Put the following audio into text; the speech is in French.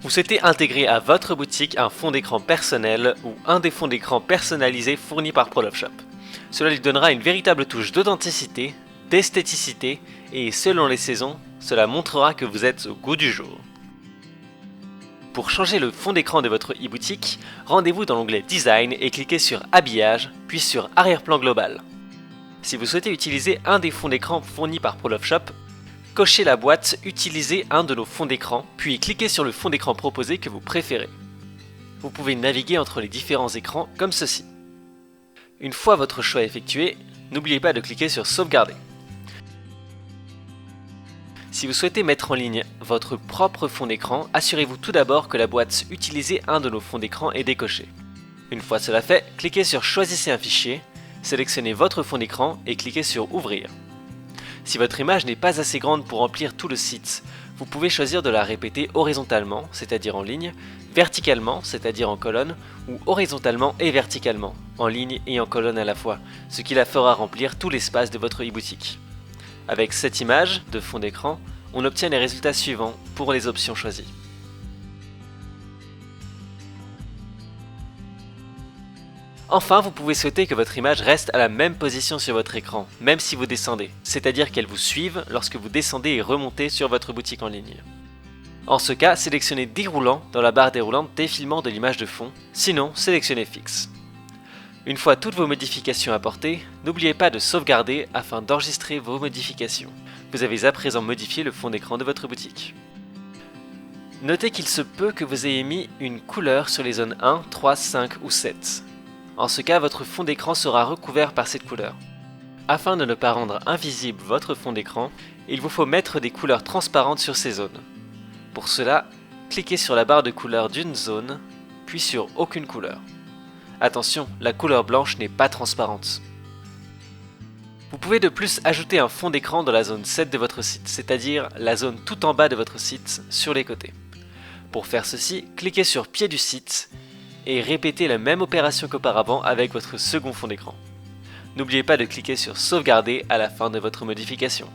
Vous souhaitez intégrer à votre boutique un fond d'écran personnel ou un des fonds d'écran personnalisés fournis par ProLoveShop. Cela lui donnera une véritable touche d'authenticité, d'esthéticité et selon les saisons, cela montrera que vous êtes au goût du jour. Pour changer le fond d'écran de votre e-boutique, rendez-vous dans l'onglet Design et cliquez sur Habillage, puis sur Arrière-plan global. Si vous souhaitez utiliser un des fonds d'écran fournis par ProLoveShop, cochez la boîte Utiliser un de nos fonds d'écran, puis cliquez sur le fond d'écran proposé que vous préférez. Vous pouvez naviguer entre les différents écrans comme ceci. Une fois votre choix effectué, n'oubliez pas de cliquer sur Sauvegarder. Si vous souhaitez mettre en ligne votre propre fond d'écran, assurez-vous tout d'abord que la boîte Utiliser un de nos fonds d'écran est décochée. Une fois cela fait, cliquez sur Choisissez un fichier, sélectionnez votre fond d'écran et cliquez sur Ouvrir. Si votre image n'est pas assez grande pour remplir tout le site, vous pouvez choisir de la répéter horizontalement, c'est-à-dire en ligne, verticalement, c'est-à-dire en colonne, ou horizontalement et verticalement, en ligne et en colonne à la fois, ce qui la fera remplir tout l'espace de votre e-boutique. Avec cette image de fond d'écran, on obtient les résultats suivants pour les options choisies. Enfin, vous pouvez souhaiter que votre image reste à la même position sur votre écran, même si vous descendez, c'est-à-dire qu'elle vous suive lorsque vous descendez et remontez sur votre boutique en ligne. En ce cas, sélectionnez Déroulant dans la barre déroulante Défilement de l'image de fond, sinon sélectionnez Fixe. Une fois toutes vos modifications apportées, n'oubliez pas de sauvegarder afin d'enregistrer vos modifications. Vous avez à présent modifié le fond d'écran de votre boutique. Notez qu'il se peut que vous ayez mis une couleur sur les zones 1, 3, 5 ou 7. En ce cas, votre fond d'écran sera recouvert par cette couleur. Afin de ne pas rendre invisible votre fond d'écran, il vous faut mettre des couleurs transparentes sur ces zones. Pour cela, cliquez sur la barre de couleur d'une zone, puis sur Aucune couleur. Attention, la couleur blanche n'est pas transparente. Vous pouvez de plus ajouter un fond d'écran dans la zone 7 de votre site, c'est-à-dire la zone tout en bas de votre site, sur les côtés. Pour faire ceci, cliquez sur Pied du site et répétez la même opération qu'auparavant avec votre second fond d'écran. N'oubliez pas de cliquer sur Sauvegarder à la fin de votre modification.